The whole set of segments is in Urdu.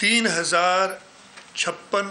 3056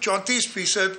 34%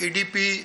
ADP,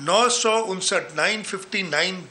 959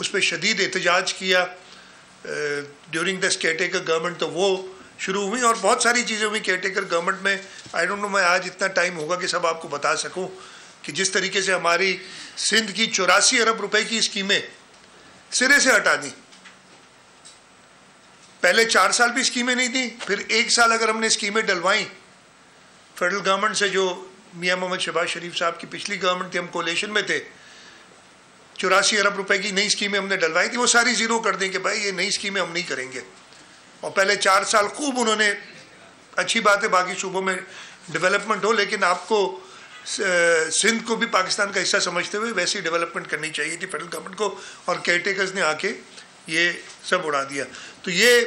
اس پہ شدید احتجاج کیا during this care taker government, تو وہ شروع ہوئی اور بہت ساری چیزیں ہوئی کیئر ٹیکر گورنمنٹ میں. آئی ڈونٹ نو میں آج اتنا ٹائم ہوگا کہ سب آپ کو بتا سکوں کہ جس طریقے سے ہماری سندھ کی 84 ارب روپے کی اسکیمیں سرے سے ہٹا دیں. پہلے 4 سال بھی اسکیمیں نہیں تھیں، پھر 1 سال اگر ہم نے اسکیمیں ڈلوائیں فیڈرل گورنمنٹ سے، جو میاں محمد شہباز شریف صاحب کی پچھلی گورنمنٹ تھی، ہم کولیشن میں تھے، 84 ارب روپے کی نئی اسکیمیں ہم نے ڈلوائی تھی، وہ ساری زیرو کر دیں کہ بھائی یہ نئی اسکیمیں ہم نہیں کریں گے. اور پہلے 4 سال خوب انہوں نے، اچھی بات ہے باقی صوبوں میں ڈیولپمنٹ ہو، لیکن آپ کو سندھ کو بھی پاکستان کا حصہ سمجھتے ہوئے ویسی ڈیولپمنٹ کرنی چاہیے تھی فیڈرل گورنمنٹ کو، اور کیئر ٹیکرز نے آ کے یہ سب اڑا دیا. تو یہ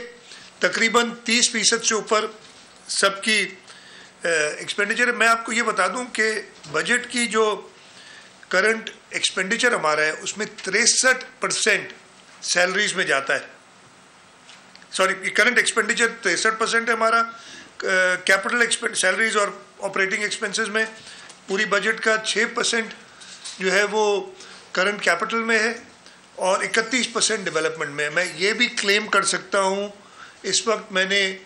تقریباً 30% سے اوپر سب کی ایکسپینڈیچر ہے. میں آپ کو یہ بتا دوں کہ بجٹ کی جو کرنٹ ایکسپینڈیچر ہمارا ہے اس میں 63% سیلریز میں جاتا ہے. سوری، کرنٹ ایکسپینڈیچر 63% ہے ہمارا کیپٹل سیلریز اور آپریٹنگ ایکسپنسز میں. پوری بجٹ کا 6% جو ہے وہ کرنٹ کیپٹل میں ہے اور 31% ڈیولپمنٹ میں. میں یہ بھی کلیم کر سکتا ہوں، اس وقت میں نے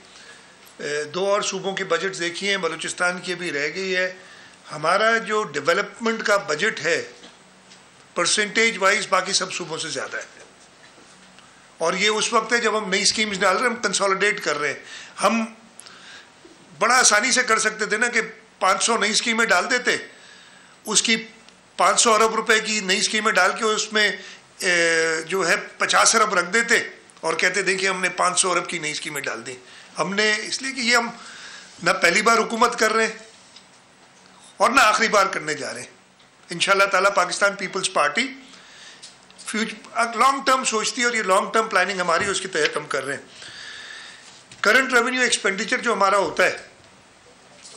2 اور صوبوں کے بجٹ دیکھی ہیں، بلوچستان کی بھی رہ گئی ہے، ہمارا جو ڈیولپمنٹ کا بجٹ ہے پرسنٹیج وائز باقی سب صوبوں سے زیادہ ہے. اور یہ اس وقت ہے جب ہم نئی اسکیمز ڈال رہے ہیں، ہم کنسالیڈیٹ کر رہے ہیں. ہم بڑا آسانی سے کر سکتے تھے نا کہ 500 نئی اسکیمیں ڈال دیتے، اس کی 500 ارب روپے کی نئی اسکیمیں ڈال کے اس میں جو ہے 50 ارب رکھ دیتے اور کہتے دیکھیں ہم نے 500 ارب کی نئی اسکیمیں ڈال دی. ہم نے اس لیے کہ یہ ہم نہ پہلی بار حکومت کر رہے ہیں اور نہ آخری بار کرنے جا رہے ہیں. انشاءاللہ تعالیٰ Pakistan Peoples Party long term سوچتی ہے اور یہ لانگ ٹرم پلاننگ ہماری اس کے تحت ہم کر رہے ہیں. کرنٹ ریونیو ایکسپینڈیچر جو ہمارا ہوتا ہے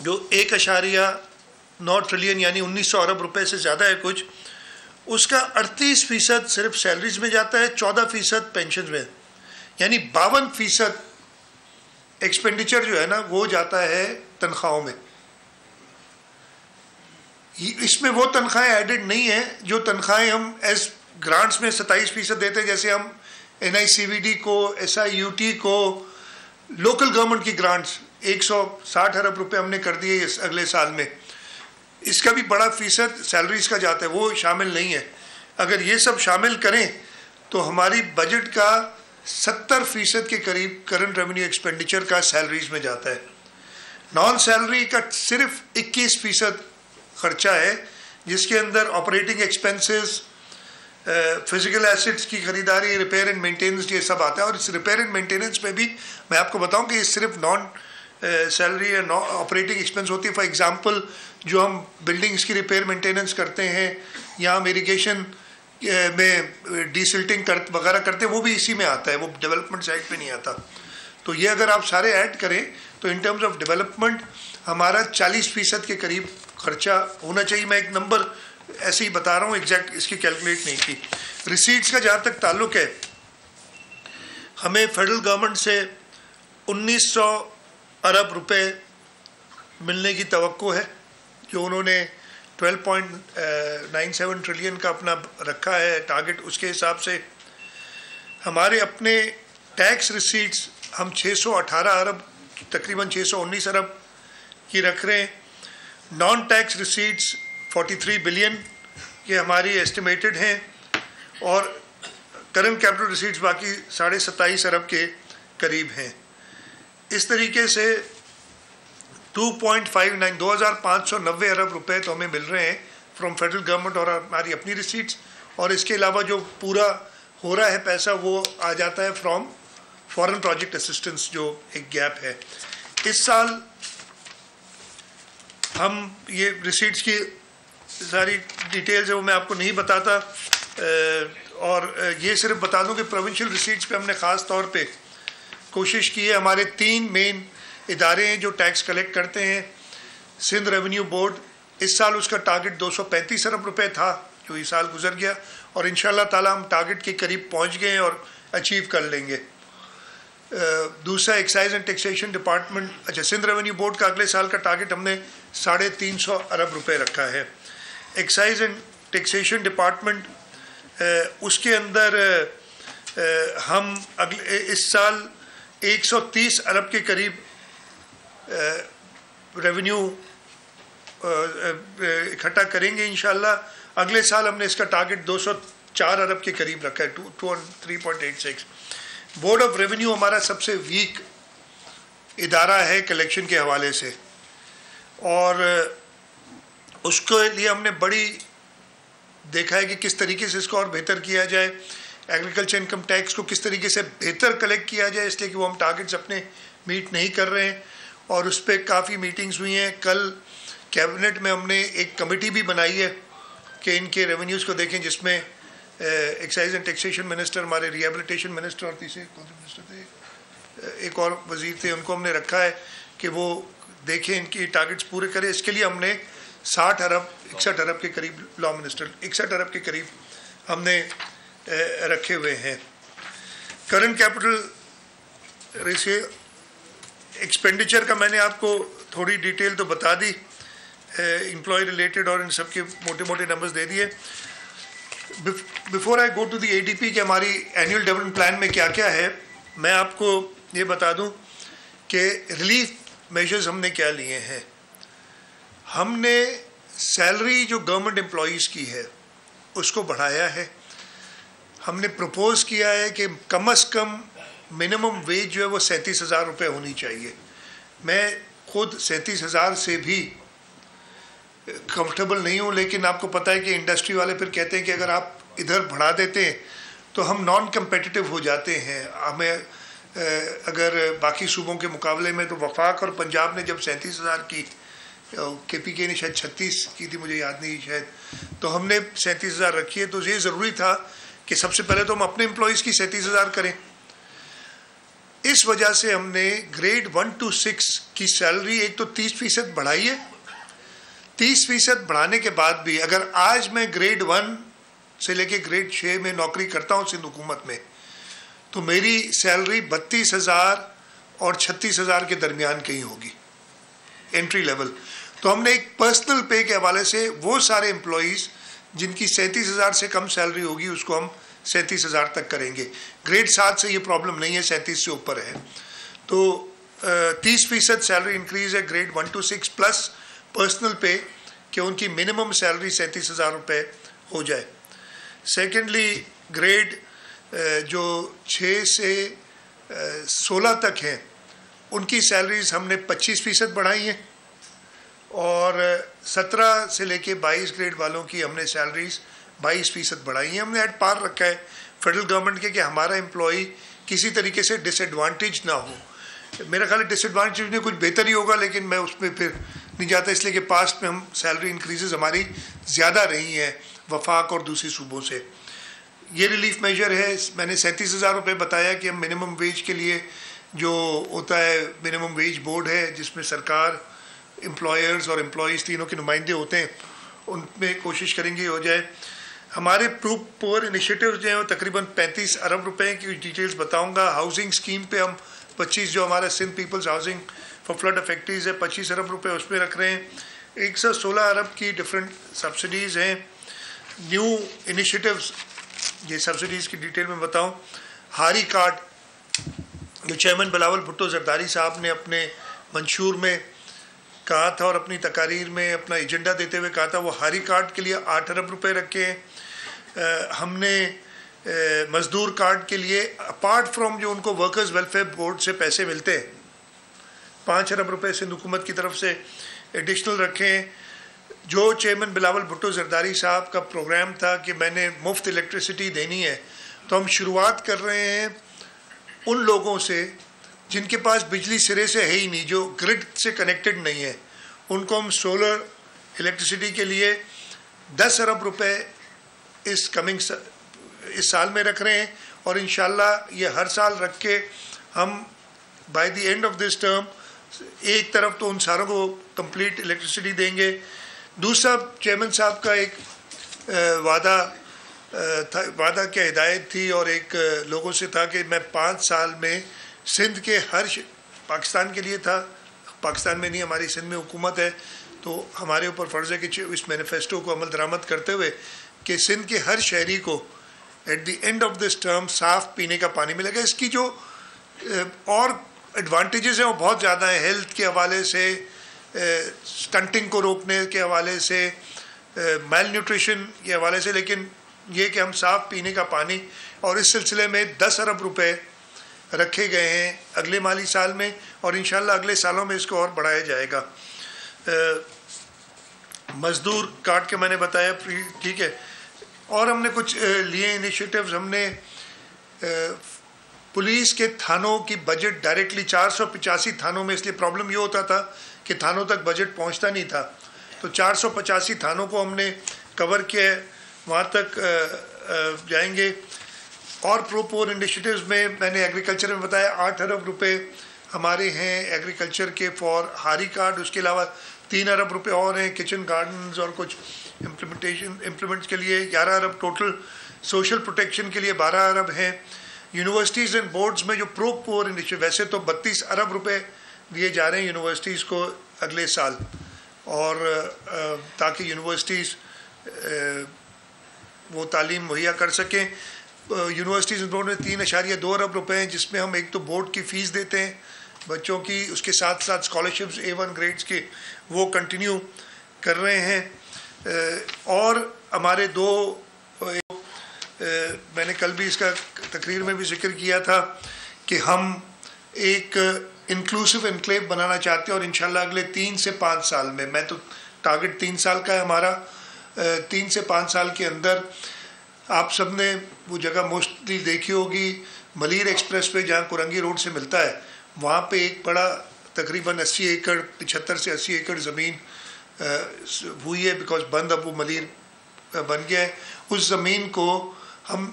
جو 1.9 ٹریلین یعنی 1900 ارب روپے سے زیادہ ہے کچھ، اس کا 38% صرف سیلریز میں جاتا ہے، 14% پینشنز میں، یعنی 52% ایکسپینڈیچر جو ہے نا وہ جاتا ہے تنخواہوں میں. اس میں وہ تنخواہیں ایڈڈ نہیں ہیں جو تنخواہیں ہم ایز گرانٹس میں 27% دیتے ہیں، جیسے ہم NICVD کو، SIUT کو، لوکل گورنمنٹ کی گرانٹس 160 ارب روپے ہم نے کر دیے اس اگلے سال میں. اس کا بھی بڑا فیصد سیلریز کا جاتا ہے، وہ شامل نہیں ہے. اگر یہ سب شامل کریں تو ہماری بجٹ کا 70% کے قریب کرنٹ ریونیو ایکسپینڈیچر کا سیلریز میں جاتا ہے. نان سیلری کا صرف 21% خرچہ ہے، جس کے اندر آپریٹنگ ایکسپنسز، فزیکل ایسٹس کی خریداری، ریپیئر اینڈ مینٹیننس، یہ سب آتا ہے. اور اس ریپیئر اینڈ مینٹیننس میں بھی میں آپ کو بتاؤں کہ یہ صرف نان سیلری یا آپریٹنگ ایکسپنس ہوتی ہے. فار ایگزامپل جو ہم بلڈنگس کی ریپیئر مینٹیننس کرتے ہیں یا ہم اریگیشن میں ڈیسلٹنگ وغیرہ کرتے ہیں، وہ بھی اسی میں آتا ہے، وہ ڈیولپمنٹ سائڈ پہ نہیں آتا. تو یہ اگر آپ سارے ایڈ کریں تو ان ٹرمز آف ڈیولپمنٹ ہمارا 40% کے قریب خرچہ ہونا چاہیے. میں ایک نمبر ایسے ہی بتا رہا ہوں، ایگزیکٹ اس کی کیلکولیٹ نہیں کی. ریسیٹس کا جہاں تک تعلق ہے، ہمیں فیڈرل گورنمنٹ سے 1900 ارب روپے ملنے کی توقع ہے، جو انہوں نے 12.97 ٹریلین کا اپنا رکھا ہے ٹارگٹ. اس کے حساب سے ہمارے اپنے ٹیکس ریسیٹس ہم 618 ارب تقریباً 619 ارب کی رکھ رہے ہیں. نان ٹیکس ریسیٹس 43 بلین یہ ہماری ایسٹیمیٹڈ ہیں، اور کرنٹ کیپٹل ریسیٹس باقی 27.5 ارب کے قریب ہیں. اس طریقے سے 2590 ارب روپے تو ہمیں مل رہے ہیں فرام فیڈرل گورنمنٹ اور ہماری اپنی ریسیٹس، اور اس کے علاوہ جو پورا ہو رہا ہے پیسہ وہ آ جاتا ہے فرام فورن پروجیکٹ اسسٹنس، جو ایک گیپ ہے. اس سال ہم یہ ریسیٹس کی ساری ڈیٹیلز ہے وہ میں آپ کو نہیں بتاتا، اور یہ صرف بتا دوں کہ پروونشل ریسیٹس پہ ہم نے خاص طور پہ کوشش کی ہے. ہمارے 3 مین ادارے ہیں جو ٹیکس کلیکٹ کرتے ہیں. سندھ ریونیو بورڈ، اس سال اس کا ٹارگٹ 235 ارب روپے تھا جو اس سال گزر گیا، اور انشاءاللہ تعالی ہم ٹارگٹ کے قریب پہنچ گئے اور اچیو کر لیں گے. دوسرا ایکسائز اینڈ ٹیکسیشن ڈپارٹمنٹ، اچھا سندھ ریونیو بورڈ کا اگلے سال کا ٹارگٹ ہم نے 350 ارب روپے رکھا ہے. ایکسائز اینڈ ٹیکسیشن ڈپارٹمنٹ اس کے اندر ہم اس سال 130 ارب کے قریب ریونیو اکٹھا کریں گے انشاءاللہ. اگلے سال ہم نے اس کا ٹارگٹ 204 ارب کے قریب رکھا ہے, 3.86. بورڈ آف ریونیو ہمارا سب سے ویک ادارہ ہے کلیکشن کے حوالے سے, اور اس کے لیے ہم نے بڑی دیکھا ہے کہ کس طریقے سے اس کو اور بہتر کیا جائے. ایگریکلچر انکم ٹیکس کو کس طریقے سے بہتر کلیکٹ کیا جائے, اس لیے کہ وہ ہم ٹارگٹس اپنے میٹ نہیں کر رہے ہیں, اور اس پہ کافی میٹنگز ہوئی ہیں. کل کیبنٹ میں ہم نے ایک کمیٹی بھی بنائی ہے کہ ان کے ریونیوز کو دیکھیں, جس میں ایکسائز اینڈ ٹیکسیشن منسٹر, ہمارے ریہیبلیٹیشن منسٹر, اور تیسرے کون سے منسٹر تھے, ایک اور وزیر تھے, ان کو ہم نے رکھا ہے کہ وہ دیکھیں ان کی ٹارگٹس پورے کریں. اس کے لیے ہم نے 61 ارب کے قریب لا منسٹر 61 ارب کے قریب ہم نے رکھے ہوئے ہیں. کرنٹ کیپٹل ریشیو ایکسپینڈیچر کا میں نے آپ کو تھوڑی ڈیٹیل تو بتا دی, امپلائی ریلیٹڈ اور ان سب کے موٹے موٹے نمبرز دے دیے. Before I go to the A D P کہ ہماری اینیول ڈیولپمنٹ پلان میں کیا کیا ہے, میں آپ کو یہ بتا دوں کہ ریلیف میجرز ہم نے کیا لیے ہیں. ہم نے سیلری جو گورنمنٹ امپلائیز کی ہے اس کو بڑھایا ہے. ہم نے پروپوز کیا ہے کہ کم از کم منیمم ویج جو ہے وہ 37,000 روپے ہونی چاہیے. میں خود 37,000 سے بھی کمفرٹیبل نہیں ہوں, لیکن آپ کو پتہ ہے کہ انڈسٹری والے پھر کہتے ہیں کہ اگر آپ ادھر بڑھا دیتے ہیں تو ہم نان کمپیٹیٹو ہو جاتے ہیں. ہمیں اگر باقی صوبوں کے مقابلے میں, تو وفاق اور پنجاب نے جب 37,000 کی, کے پی کے نے شاید 36 کی تھی, مجھے یاد نہیں شاید, تو ہم نے 37,000 رکھی ہے. تو یہ ضروری تھا کہ سب سے پہلے تو ہم اپنے امپلائیز کی 37,000 کریں. اس وجہ سے ہم نے گریڈ 1 to 6 کی سیلری ایک تو 30% بڑھائی ہے. 30% بڑھانے کے بعد بھی اگر آج میں گریڈ 1 سے لے کے گریڈ 6 میں نوکری کرتا ہوں سندھ حکومت میں, تو میری سیلری 32,000 اور 36,000 کے درمیان کہیں ہوگی انٹری لیول. تو ہم نے ایک پرسنل پے کے حوالے سے وہ سارے امپلائیز جن کی 37,000 سے کم سیلری ہوگی اس کو ہم 37,000 تک کریں گے. گریڈ 7 سے یہ پرابلم نہیں ہے, 37 سے اوپر ہے. تو 30% سیلری انکریز ہے گریڈ 1 to 6 پلس پرسنل پے, کہ ان کی منیمم سیلری 37,000 روپے ہو جائے. سیکنڈلی گریڈ جو 6 سے 16 تک ہیں ان کی سیلریز ہم نے 25% بڑھائی ہیں, اور 17 سے لے کے 22 گریڈ والوں کی ہم نے سیلریز 22% بڑھائی ہیں. ہم نے ایٹ پار رکھا ہے فیڈرل گورنمنٹ کے کہ ہمارا امپلائی کسی طریقے سے ڈس ایڈوانٹیج نہ ہو. میرا خیال ہے ڈس ایڈوانٹیج میں کچھ بہتر ہی ہوگا, لیکن میں اس میں پھر نہیں جاتا, اس لیے کہ پاسٹ میں ہم سیلری انکریزز ہماری زیادہ رہی ہیں وفاق اور دوسری صوبوں سے. یہ ریلیف میجر ہے. میں نے 37,000 روپے بتایا کہ ہم منیمم ویج کے لیے جو ہوتا ہے منیمم ویج بورڈ ہے جس میں سرکار, امپلائرز اور امپلائیز تینوں کے نمائندے ہوتے ہیں, ان میں کوشش کریں گے ہو جائے. ہمارے پور انیشیٹیوز جو ہیں وہ تقریباً 35 ارب روپے کی ڈیٹیلز بتاؤں گا. ہاؤسنگ اسکیم پہ ہم 25, جو ہمارا Sindh peoples housing for flood affectees ہے, 25 ارب روپے اس پہ رکھ رہے ہیں. 116 ارب کی ڈفرینٹ سبسڈیز ہیں. نیو انیشیٹیوز, یہ سبسڈیز کی ڈیٹیل میں بتاؤں. ہاری کارڈ جو چیئرمین بلاول بھٹو زرداری صاحب نے اپنے منشور میں کہا تھا اور اپنی تقاریر میں اپنا ایجنڈا دیتے ہوئے کہا تھا, وہ ہاری کارڈ کے لیے 8 ارب روپے رکھے ہیں. ہم نے مزدور کارڈ کے لیے اپارٹ فرام جو ان کو ورکرز ویلفیئر بورڈ سے پیسے ملتے ہیں 5 ارب روپے سندھ حکومت کی طرف سے ایڈیشنل رکھے ہیں. جو چیئرمین بلاول بھٹو زرداری صاحب کا پروگرام تھا کہ میں نے مفت الیکٹریسٹی دینی ہے, تو ہم شروعات کر رہے ہیں ان لوگوں سے جن کے پاس بجلی سرے سے ہے ہی نہیں, جو گرڈ سے کنیکٹڈ نہیں ہے. ان کو ہم سولر الیکٹریسٹی کے لیے 10 ارب روپے اس سال میں رکھ رہے ہیں, اور انشاءاللہ یہ ہر سال رکھ کے ہم by the end of this term ایک طرف تو ان ساروں کو کمپلیٹ الیکٹریسٹی دیں گے. دوسرا چیئرمین صاحب کا ایک وعدہ کیا ہدایت تھی اور ایک لوگوں سے تھا کہ میں 5 سال میں سندھ کے ہر پاکستان کے لیے تھا, پاکستان میں نہیں, ہماری سندھ میں حکومت ہے, تو ہمارے اوپر فرض ہے کہ اس مینیفیسٹو کو عمل درآمد کرتے ہوئے کہ سندھ کے ہر شہری کو at the end of this term صاف پینے کا پانی ملے گا. اس کی جو اور ایڈوانٹیجز ہیں وہ بہت زیادہ ہیں, ہیلتھ کے حوالے سے, سٹنٹنگ کو روکنے کے حوالے سے, میل نیوٹریشن کے حوالے سے. لیکن یہ کہ ہم صاف پینے کا پانی, اور اس سلسلے میں 10 ارب روپے رکھے گئے ہیں اگلے مالی سال میں, اور انشاءاللہ اگلے سالوں میں اس کو اور بڑھایا جائے گا. مزدور کارڈ کے میں نے بتایا, ٹھیک ہے. اور ہم نے کچھ لیے انیشیٹیوز. ہم نے پولیس کے تھانوں کی بجٹ ڈائریکٹلی 485 تھانوں میں, اس لیے پرابلم یہ ہوتا تھا کہ تھانوں تک بجٹ پہنچتا نہیں تھا, تو 485 تھانوں کو ہم نے کور کیا ہے, وہاں تک جائیں گے. اور پور انیشیٹیوز میں نے ایگریکلچر میں بتایا 8 ارب روپے ہمارے ہیں ایگریکلچر کے فار ہاری کارڈ. اس کے علاوہ 3 ارب روپے اور ہیں کچن گارڈنز اور کچھ امپلیمنٹس کے لیے. 11 ارب ٹوٹل. سوشل پروٹیکشن کے لیے 12 ارب ہیں. یونیورسٹیز اینڈ بورڈز میں جو پور انیشیٹیو, ویسے تو 32 ارب روپے دیے جا رہے ہیں یونیورسٹیز کو اگلے سال, اور تاکہ یونیورسٹیز وہ تعلیم مہیا کر سکیں. یونیورسٹیز اینڈ بورڈ میں 3.2 ارب روپے ہیں, جس میں ہم ایک تو بورڈ کی فیس دیتے ہیں بچوں کی, اس کے ساتھ ساتھ اسکالرشپس A1 گریڈس کے وہ کنٹینیو کر رہے ہیں. اور ہمارے میں نے کل بھی اس کا تقریر میں بھی ذکر کیا تھا کہ ہم ایک انکلوسیو انکلیو بنانا چاہتے ہیں, اور انشاءاللہ اگلے 3 سے 5 سال میں تو ٹارگٹ 3 سال کا ہے ہمارا, 3 سے 5 سال کے اندر آپ سب نے وہ جگہ موسٹلی دیکھی ہوگی, ملیر ایکسپریس پہ جہاں کورنگی روڈ سے ملتا ہے, وہاں پہ ایک بڑا تقریباً 80 ایکڑ 75 سے 80 ایکڑ زمین ہوئی ہے, بیکاز بند اب وہ ملیر بن گیا ہے. اس زمین کو ہم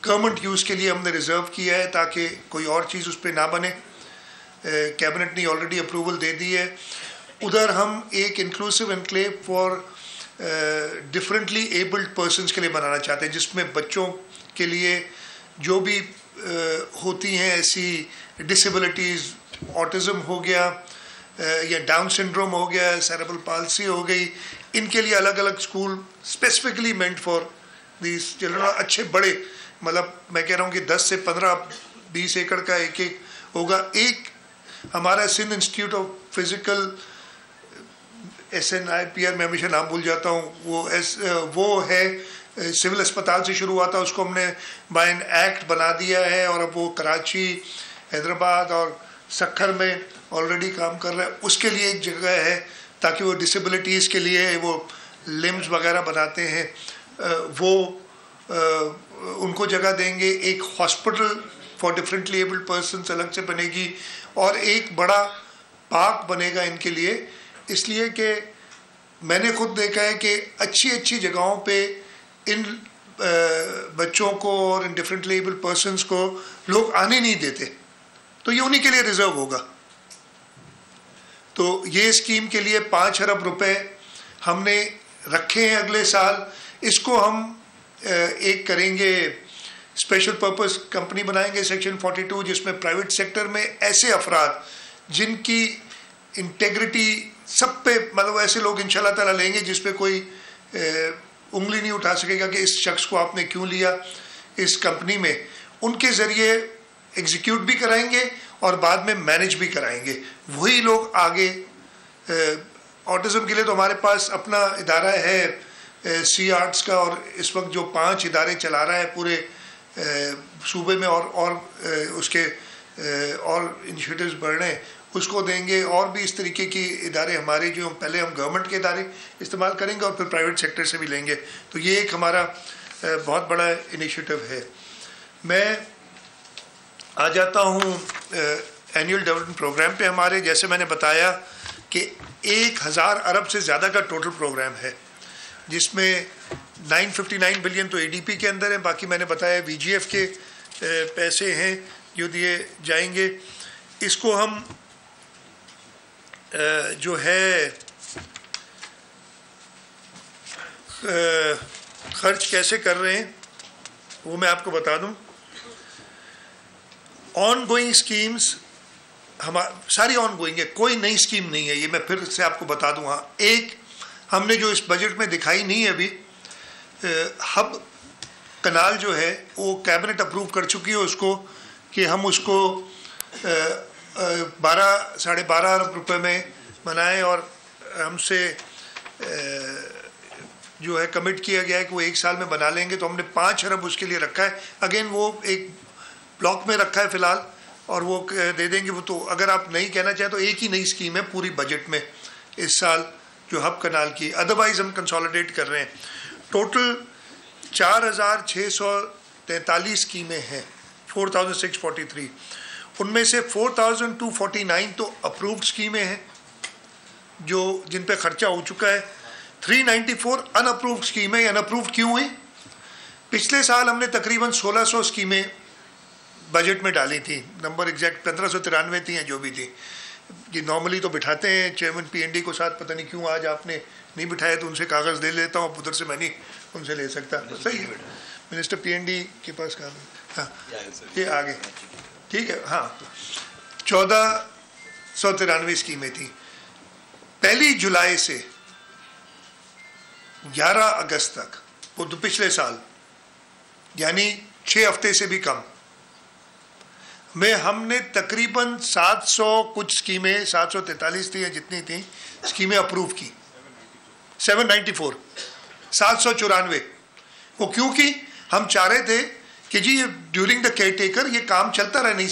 گورنمنٹ یوز کے لیے ہم نے ریزرو کیا ہے تاکہ کوئی اور چیز اس پہ نہ بنے. کیبنٹ نے آلریڈی اپروول دے دی ہے. ادھر ہم ایک inclusive enclave for differently abled persons کے لیے بنانا چاہتے ہیں, جس میں بچوں کے لیے جو بھی ہوتی ہیں ایسی ڈسیبلٹیز, آٹزم ہو گیا یا ڈاؤن سنڈروم ہو گیا, سیریبرل پالسی ہو گئی, ان کے لیے الگ الگ school specifically meant for these children. اچھے بڑے, مطلب میں کہہ رہا ہوں کہ 10 سے 15-20 ایکڑ کا ایک ہوگا. ایک ہمارا Sindh institute of physical SNIPR, میں ہمیشہ نام بھول جاتا ہوں, وہ ہے سول اسپتال سے شروع ہوا تھا, اس کو ہم نے بائی این ایکٹ بنا دیا ہے, اور اب وہ کراچی, حیدرآباد اور سکھر میں آلریڈی کام کر رہا ہے. اس کے لیے ایک جگہ ہے تاکہ وہ ڈسیبلٹیز کے لیے وہ لمز وغیرہ بناتے ہیں, وہ ان کو جگہ دیں گے. ایک hospital for differently abled persons الگ سے بنے گی, اور ایک بڑا پارک بنے گا ان کے لیے. اس لیے کہ میں نے خود دیکھا ہے کہ اچھی جگہوں پہ ان بچوں کو اور ان ڈفرینٹلی ایبلڈ پرسنس کو لوگ آنے نہیں دیتے, تو یہ انہی کے لیے ریزرو ہوگا. تو یہ اسکیم کے لیے 5 ارب روپے ہم نے رکھے ہیں اگلے سال. اس کو ہم ایک کریں گے, اسپیشل پرپز کمپنی بنائیں گے سیکشن 42, جس میں پرائیویٹ سیکٹر میں ایسے افراد جن کی انٹیگریٹی سب پہ, مطلب ایسے لوگ انشاءاللہ تعالیٰ لیں گے جس پہ کوئی انگلی نہیں اٹھا سکے گا کہ اس شخص کو آپ نے کیوں لیا اس کمپنی میں. ان کے ذریعے ایگزیکیوٹ بھی کرائیں گے اور بعد میں مینیج بھی کرائیں گے. وہی لوگ آگے آٹزم کے لیے تو ہمارے پاس اپنا ادارہ ہے سی آرٹس کا, اور اس وقت جو 5 ادارے چلا رہا ہے پورے صوبے میں, اور اس کے اور انیشیٹیوز بڑھ رہے ہیں, اس کو دیں گے. اور بھی اس طریقے کی ادارے ہمارے جو پہلے ہم گورنمنٹ کے ادارے استعمال کریں گے اور پھر پرائیویٹ سیکٹر سے بھی لیں گے. تو یہ ایک ہمارا بہت بڑا انیشیٹیو ہے. میں آ جاتا ہوں اینیول ڈیولپمنٹ پروگرام پہ. ہمارے جیسے میں نے بتایا کہ 1000 ارب سے زیادہ کا ٹوٹل پروگرام ہے, جس میں 959 بلین تو ADP کے اندر ہے, باقی میں نے بتایا VGF کے پیسے ہیں جو دیے جائیں گے. اس کو ہم جو ہے خرچ کیسے کر رہے ہیں وہ میں آپ کو بتا دوں. آن گوئنگ اسکیمز ساری آن گوئنگ ہے, کوئی نئی اسکیم نہیں ہے, یہ میں پھر سے آپ کو بتا دوں. ہاں, ایک ہم نے جو اس بجٹ میں دکھائی نہیں ہے ابھی, ہب کنال جو ہے وہ کیبنٹ اپروو کر چکی ہے اس کو کہ ہم اس کو 12.5 ارب روپے میں بنائیں، اور ہم سے جو ہے کمٹ کیا گیا ہے کہ وہ 1 سال میں بنا لیں گے. تو ہم نے 5 ارب اس کے لیے رکھا ہے. اگین وہ ایک بلاک میں رکھا ہے فی الحال، اور وہ دے دیں گے. وہ تو اگر آپ نہیں کہنا چاہیں تو ایک ہی نئی اسکیم ہے پوری بجٹ میں اس سال جو ہب کنال کی، ادروائز ہم کنسالیڈیٹ کر رہے ہیں. ٹوٹل 4,643 اسکیمیں ہیں، 4,643. ان میں سے 4,249 تو اپرووڈ اسکیمیں ہیں جو جن پہ خرچہ ہو چکا ہے. 394 ان اپرووڈ اسکیمیں. ان اپرووڈ کیوں ہوئی؟ پچھلے سال ہم نے تقریباً 1,600 اسکیمیں بجٹ میں ڈالی تھیں. نمبر ایگزیکٹ 1,593 تھیں جو بھی تھیں. یہ نارملی تو بٹھاتے ہیں چیئرمین پی این ڈی کو ساتھ، پتہ نہیں کیوں آج آپ نے نہیں بٹھایا تو ان سے کاغذ دے لیتا ہوں. ادھر سے میں نہیں ان سے لے سکتا. صحیح ہے، منسٹر پی این ڈی کے پاس کام ہے. ہاں یہ آگے ٹھیک ہے. ہاں 1,493 اسکیمیں تھیں. 1 جولائی سے 11 اگست تک، وہ تو پچھلے سال، یعنی 6 ہفتے سے بھی کم میں ہم نے تقریباً 700 کچھ اسکیمیں، 743 تھیں یا جتنی تھیں اسکیمیں اپروو کی. 794 794. وہ کیوں کی؟ ہم چاہ رہے تھے کہ جی ڈیورنگ دا کیئر ٹیکر یہ کام چلتا رہے. نہیں،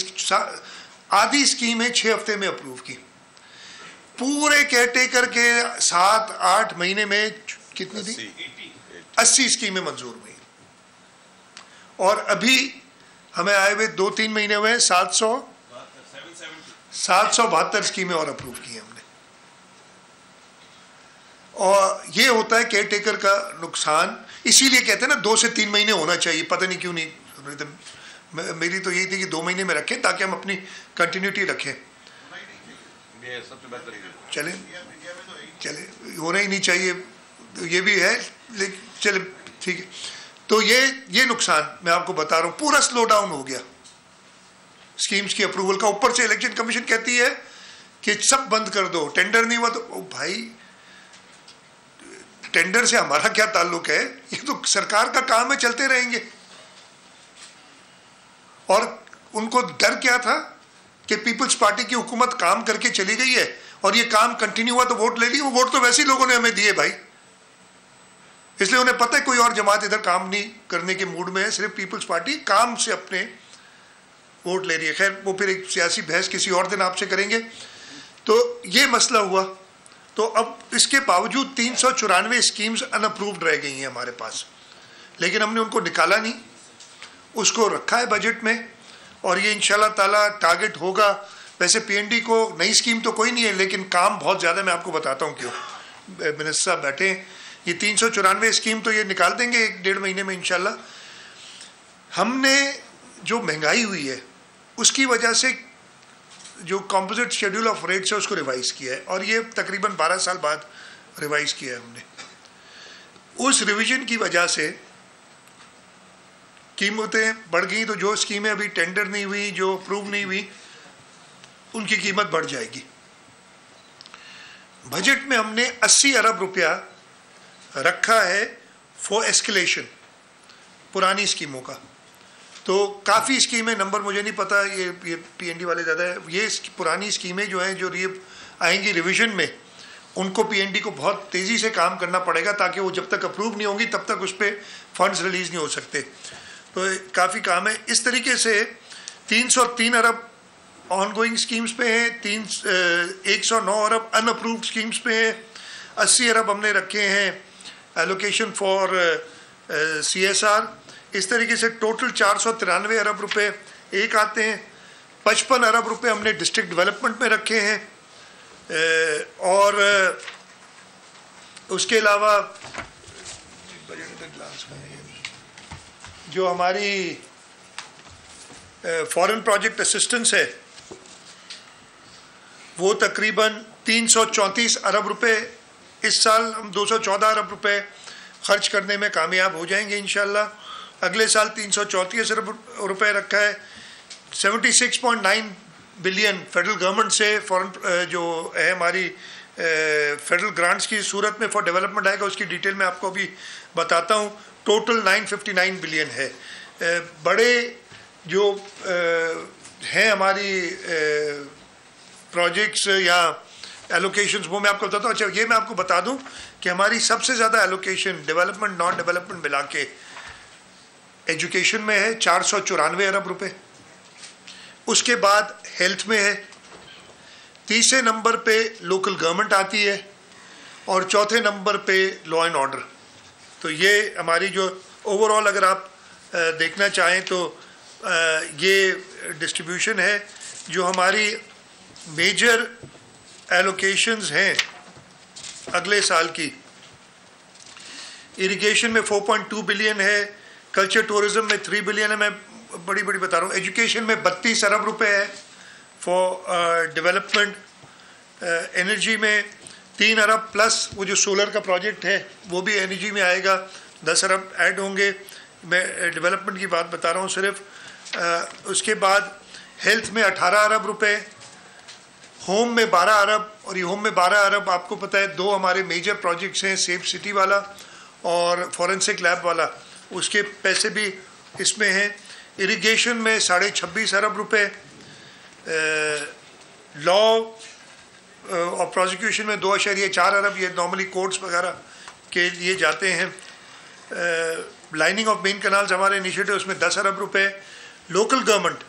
آدھی اسکیمیں 6 ہفتے میں اپروو کی. پورے کیئر ٹیکر کے 7-8 مہینے میں کتنی تھی؟ 80 اسکیمیں منظور ہوئی. اور ابھی ہمیں آئے ہوئے 2-3 مہینے ہوئے 772 اسکیمیں اور اپروو کی ہم نے. اور یہ ہوتا ہے کیئر ٹیکر کا نقصان. اسی لیے کہتے ہیں نا 2 سے 3 مہینے ہونا چاہیے. پتہ نہیں کیوں نہیں، میری تو یہی تھی کہ 2 مہینے میں رکھیں تاکہ ہم اپنی کنٹینیوٹی رکھیں. چلے ہونا ہی نہیں چاہیے، یہ بھی ہے، لیکن چلے ٹھیک ہے. تو یہ نقصان میں آپ کو بتا رہا ہوں. پورا سلو ڈاؤن ہو گیا اسکیمز کی اپروول کا. اوپر سے الیکشن کمیشن کہتی ہے کہ سب بند کر دو، ٹینڈر نہیں ہوا. تو بھائی ٹینڈر سے ہمارا کیا تعلق ہے؟ یہ تو سرکار کا کام ہے، چلتے رہیں گے. اور ان کو ڈر کیا تھا کہ پیپلز پارٹی کی حکومت کام کر کے چلی گئی ہے اور یہ کام کنٹینیو ہوا تو ووٹ لے لی. وہ ووٹ تو ویسے ہی لوگوں نے ہمیں دیے بھائی، اس لیے انہیں پتہ ہے کوئی اور جماعت ادھر کام نہیں کرنے کے موڈ میں ہے. صرف پیپلز پارٹی کام سے اپنے ووٹ لے رہی ہے. خیر وہ پھر ایک سیاسی بحث کسی اور دن آپ سے کریں گے. تو یہ مسئلہ ہوا. تو اب اس کے باوجود 394 اسکیمز ان اپرووڈ رہ گئی ہیں ہمارے پاس، لیکن ہم نے ان کو نکالا نہیں، اس کو رکھا ہے بجٹ میں. اور یہ انشاءاللہ تعالیٰ ٹارگٹ ہوگا. ویسے پی این ڈی کو نئی اسکیم تو کوئی نہیں ہے، لیکن کام بہت زیادہ. میں آپ کو بتاتا ہوں کیوں. منسٹر صاحب بیٹھے ہیں. یہ 394 اسکیم تو یہ نکال دیں گے 1-1.5 مہینے میں انشاءاللہ. ہم نے جو مہنگائی ہوئی ہے اس کی وجہ سے جو کمپوزٹ شیڈول آف ریٹس ہے اس کو ریوائز کیا ہے، اور یہ تقریباً 12 سال بعد ریوائز کیا ہے ہم نے. اس ریویژن کی وجہ سے قیمتیں بڑھ گئی. تو جو اسکیمیں ابھی ٹینڈر نہیں ہوئی، جو اپروو نہیں ہوئی، ان کی قیمت بڑھ جائے گی. بجٹ میں ہم نے 80 ارب روپیہ رکھا ہے فور ایسکیلیشن پرانی اسکیموں کا. تو کافی اسکیمیں، نمبر مجھے نہیں پتا، یہ پی این ڈی والے زیادہ ہے. یہ پرانی اسکیمیں جو ہیں جو آئیں گی ریویژن میں، ان کو پی این ڈی کو بہت تیزی سے کام کرنا پڑے گا تاکہ وہ جب تک اپروو نہیں ہوں گی تب تک اس پہ فنڈز ریلیز نہیں ہو سکتے. تو کافی کام ہے. اس طریقے سے 303 ارب آن گوئنگ اسکیمز پہ ہیں، 109 ارب ان اپرووڈ اسکیمز پہ ہیں. 80 ارب ہم نے رکھے ہیں allocation for C S R. اس طریقے سے ٹوٹل 493 ارب روپے ایک آتے ہیں. 55 ارب روپے ہم نے ڈسٹرکٹ ڈیولپمنٹ میں رکھے ہیں. اور اس کے علاوہ جو ہماری فورن پروجیکٹ اسسٹنس ہے وہ تقریباً 334 ارب روپے. اس سال ہم 214 ارب روپے خرچ کرنے میں کامیاب ہو جائیں گے انشاءاللہ. اگلے سال 334 ارب روپے رکھا ہے. 76.9 بلین فیڈرل گورنمنٹ سے فورن جو ہے ہماری فیڈرل گرانٹس کی صورت میں فار ڈیولپمنٹ آئے گا. اس کی ڈیٹیل میں آپ کو بھی بتاتا ہوں. ٹوٹل 959 بلین ہے. بڑے جو ہیں ہماری پروجیکٹس یا ایلوکیشنز وہ میں آپ کو بتاتا ہوں. اچھا یہ میں آپ کو بتا دوں کہ ہماری سب سے زیادہ ایلوکیشن ڈیولپمنٹ نان ڈیولپمنٹ ملا کے ایجوکیشن میں ہے 494 ارب روپے. اس کے بعد ہیلتھ میں ہے. تیسرے نمبر پہ لوکل گورنمنٹ آتی ہے اور چوتھے نمبر پہ لا اینڈ آرڈر. تو یہ ہماری جو اوور آل اگر آپ دیکھنا چاہیں تو یہ ڈسٹریبیوشن ہے جو ہماری میجر ایلوکیشنز ہیں اگلے سال کی. اریگیشن میں 4.2 بلین ہے. کلچر ٹورزم میں 3 بلین ہے. میں بڑی بتا رہا ہوں. ایجوکیشن میں 32 ارب روپے ہے فار ڈیولپمنٹ. انرجی میں 3 ارب پلس وہ جو سولر کا پروجیکٹ ہے وہ بھی انرجی میں آئے گا, 10 ارب ایڈ ہوں گے. میں ڈیولپمنٹ کی بات بتا رہا ہوں صرف. اس کے بعد ہیلتھ میں 18 ارب روپے, ہوم میں 12 ارب. اور یہ ہوم میں 12 ارب آپ کو پتہ ہے 2 ہمارے میجر پروجیکٹس ہیں, سیف سٹی والا اور فورنسک لیب والا, اس کے پیسے بھی اس میں ہیں. اریگیشن میں 26.5 ارب روپے. لا اور پروسیکیوشن میں 2.4 ارب, یہ نارملی کورٹس وغیرہ کے لیے جاتے ہیں. لائننگ آف مین کنالز ہمارے انیشیٹو اس میں 10 ارب روپے. لوکل گورنمنٹ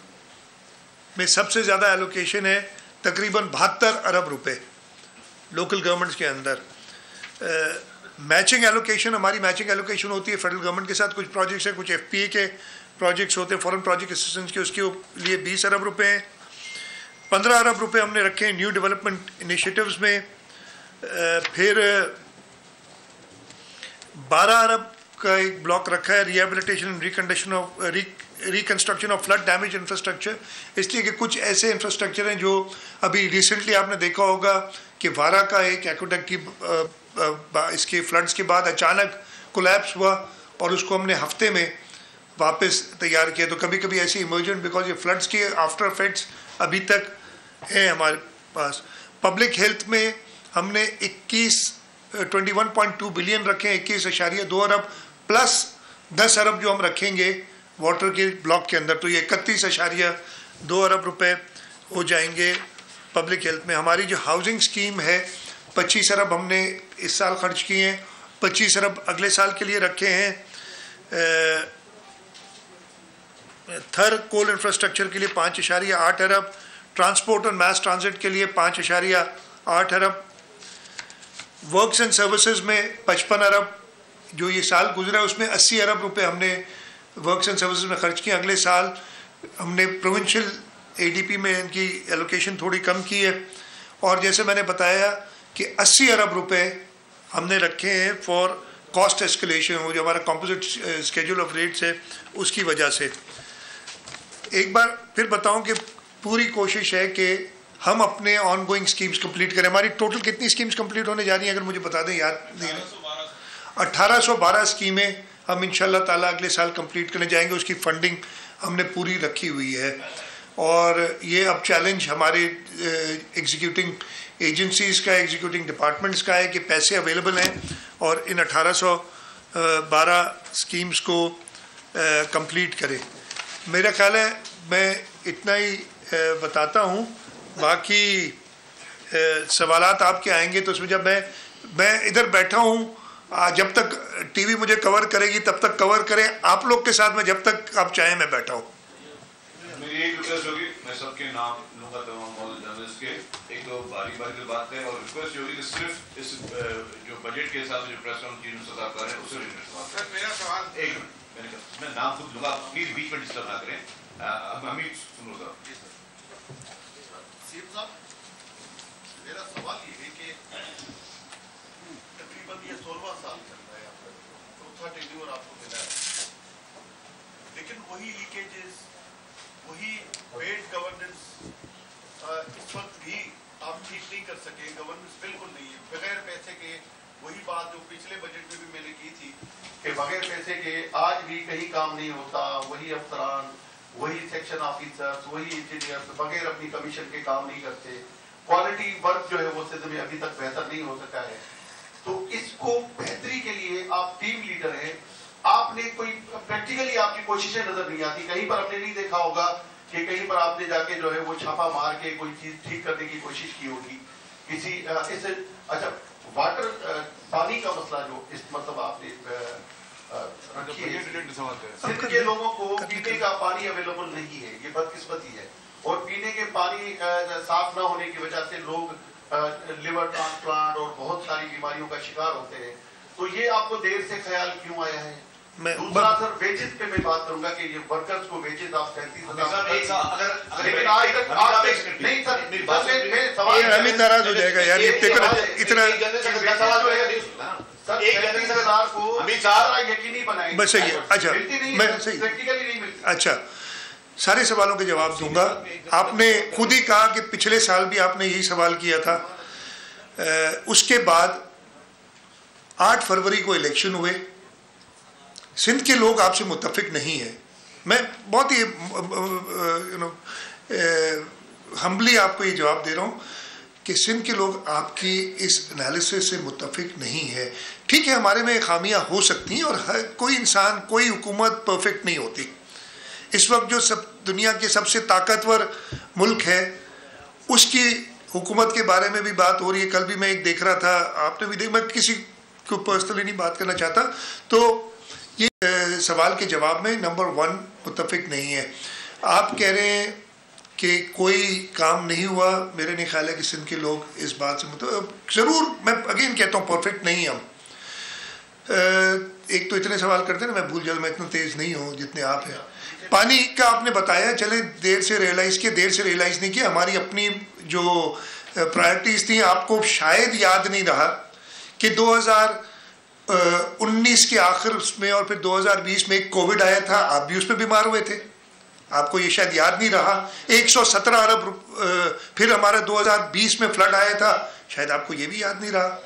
میں سب سے زیادہ ایلوکیشن ہے تقریباً 72 ارب روپے لوکل گورنمنٹس کے اندر. میچنگ ایلوکیشن, ہماری میچنگ ایلوکیشن ہوتی ہے فیڈرل گورنمنٹ کے ساتھ. کچھ پروجیکٹس ہیں, کچھ ایف پی اے کے پروجیکٹس ہوتے ہیں, فورن پروجیکٹ اسسٹنس کے, اس کے لیے 20 ارب روپے ہیں. 15 ارب روپے ہم نے رکھے ہیں نیو ڈیولپمنٹ انیشیٹوز میں. پھر 12 ارب کا ایک بلاک رکھا ہے rehabilitation reconstruction of flood damage infrastructure. اس لیے کہ کچھ ایسے انفراسٹرکچر ہیں جو ابھی ریسنٹلی آپ نے دیکھا ہوگا کہ وارا کا ایک ایکوڈکٹ کی اس کے فلڈز کے بعد اچانک کولیپس ہوا اور اس کو ہم نے ہفتے میں واپس تیار کیا. تو کبھی کبھی ایسی ایمرجنٹ بیکاز یہ فلڈز کے آفٹر افیکٹس ابھی تک ہیں ہمارے پاس. پبلک ہیلتھ میں ہم نے 21.2 بلین رکھے ہیں, 21.2 ارب پلس 10 ارب جو ہم رکھیں گے واٹر کے بلاک کے اندر, تو یہ 31.2 ارب روپے ہو جائیں گے پبلک ہیلتھ میں. ہماری جو ہاؤسنگ اسکیم ہے 25 ارب ہم نے اس سال خرچ کیے ہیں, 25 ارب اگلے سال کے لیے رکھے ہیں. تھر کول انفراسٹرکچر کے لیے 5.8 ارب. ٹرانسپورٹ اور میس ٹرانزٹ کے لیے 5.8 ارب. ورکس اینڈ سروسز میں 55 ارب. جو یہ سال گزرا اس میں 80 ارب روپے ہم نے ورکس اینڈ سروسز میں خرچ کیے. اگلے سال ہم نے پروونشل اے ڈی پی میں ان کی ایلوکیشن تھوڑی کم کی ہے. اور جیسے میں نے بتایا کہ 80 ارب روپے ہم نے رکھے ہیں فار کاسٹ ایسکیلیشن, وہ جو ہمارا کمپوزٹ اسکیجول آف ریٹس ہے اس کی وجہ سے. ایک بار پھر بتاؤں کہ پوری کوشش ہے کہ ہم اپنے آن گوئنگ اسکیمز کمپلیٹ کریں. ہماری ٹوٹل کتنی اسکیمز کمپلیٹ ہونے جا رہی ہیں اگر مجھے بتا دیں, یاد نہیں ہے. 1812 اسکیمیں ہم انشاءاللہ تعالیٰ اگلے سال کمپلیٹ کرنے جائیں گے. اس کی فنڈنگ ہم نے پوری رکھی ہوئی ہے. اور یہ اب چیلنج ہمارے ایگزیکیوٹنگ ایجنسیز کا, ایگزیکیوٹنگ ڈپارٹمنٹس کا ہے کہ پیسے اویلیبل ہیں اور ان 1812 اسکیمز کو کمپلیٹ کریں. میرا خیال ہے میں اتنا ہی بتاتا ہوں. باقی سوالات آپ کے آئیں گے تو اس میں جب میں ادھر بیٹھا ہوں, جب تک ٹی وی مجھے کور کرے گی تب تک کور کریں. آپ لوگ کے ساتھ میں جب تک آپ چاہیں میں بیٹھا ہوں. میری ایک ریکویسٹ ہوگی, میں سب کے نام لوں گا تمام موجود جرنلسٹ کے. ایک دو باری کی بات ہے اور ریکویسٹ ہوگی کہ صرف اس جو بجٹ کے حساب سے جو پریس کانفرنس صدا کر رہے ہیں اس سے ریلیٹڈ بات. سر میرا سوال ایک منٹ, میں نام خود لوں گا, پلیز بیچ میں ڈسٹرب نہ کریں. حمید سنو صاحب. صاحب میرا سوال یہ ہے کہ تقریباً یہ 16واں سال چل رہا ہے, آپ کا چوتھا ٹینیور آپ کو ملا ہے, لیکن وہی لیکیجز, وہی بیڈ گورننس اس وقت بھی آپ ٹھیک نہیں کر سکے. گورننس بالکل نہیں ہے, بغیر پیسے کے. وہی بات جو پچھلے بجٹ میں بھی میں نے کی تھی کہ بغیر پیسے کے آج بھی کہیں کام نہیں ہوتا. وہی افسران, وہی سیکشن آفیسرز, وہی انجینئرز بغیر اپنی کمیشن کے کام نہیں کرتے. کوالٹی ورک جو ہے وہ صدر میں ابھی تک بہتر نہیں ہو سکا ہے. تو اس کو بہتری کے لیے آپ ٹیم لیڈر ہیں, آپ نے کوئی پریکٹیکلی آپ کی کوششیں نظر نہیں آتی. کہیں پر ہم نے نہیں دیکھا ہوگا کہ کہیں پر آپ نے جا کے جو ہے وہ چھاپا مار کے کوئی چیز ٹھیک کرنے کی کوشش کی ہوگی کسی اس. اچھا واٹر پانی کا مسئلہ جو اس مطلب آپ نے سندھ کے لوگوں کو پینے کا پانی اویلیبل نہیں ہے, یہ بدقسمتی ہے. اور پینے کے پانی صاف نہ ہونے کی وجہ سے لوگ لیور ٹرانسپلانٹ اور بہت ساری بیماریوں کا شکار ہوتے ہیں. تو یہ آپ کو دیر سے خیال کیوں آیا ہے؟ دوسرا سر ویجز پہ میں بات کروں گا کہ یہ ورکرز کو ویجز آپ 37,000 حمید ناراض ہو جائے گا یار, اتنا یقینی بنائیں. بس صحیح ہے. اچھا میں اچھا سارے سوالوں کے جواب دوں گا. آپ نے خود ہی کہا کہ پچھلے سال بھی آپ نے یہی سوال کیا تھا. اس کے بعد 8 فروری کو الیکشن ہوئے. سندھ کے لوگ آپ سے متفق نہیں ہیں. میں بہت ہی ہمبلی آپ کو یہ جواب دے رہا ہوں کہ سندھ کے لوگ آپ کی اس انالیسس سے متفق نہیں ہے. ٹھیک ہے, ہمارے میں خامیاں ہو سکتی ہیں اور کوئی انسان کوئی حکومت پرفیکٹ نہیں ہوتی. اس وقت جو دنیا کے سب سے طاقتور ملک ہے اس کی حکومت کے بارے میں بھی بات ہو رہی ہے. کل بھی میں ایک دیکھ رہا تھا, آپ نے بھی دیکھ, میں کسی کو پرسنلی نہیں بات کرنا چاہتا. تو یہ سوال کے جواب میں نمبر 1 متفق نہیں ہے. آپ کہہ رہے ہیں کہ کوئی کام نہیں ہوا. میرے نہیں خیال ہے کہ سندھ کے لوگ اس بات سے ضرور, میں اگین کہتا ہوں پرفیکٹ نہیں ہم. ایک تو اتنے سوال کرتے ہیں نا, میں بھول جاتا, میں اتنا تیز نہیں ہوں جتنے آپ ہیں. پانی کا آپ نے بتایا, چلیں دیر سے ریئلائز نہیں کیا. ہماری اپنی جو پرائرٹیز تھیں آپ کو شاید یاد نہیں رہا کہ 2019 کے آخر میں اور پھر 2020 میں ایک کووڈ آیا تھا, آپ بھی اس پہ بیمار ہوئے تھے. آپ کو یہ شاید یاد نہیں رہا. 117 ارب پھر ہمارا 2020 میں فلڈ آیا تھا, شاید آپ کو یہ بھی یاد نہیں رہا.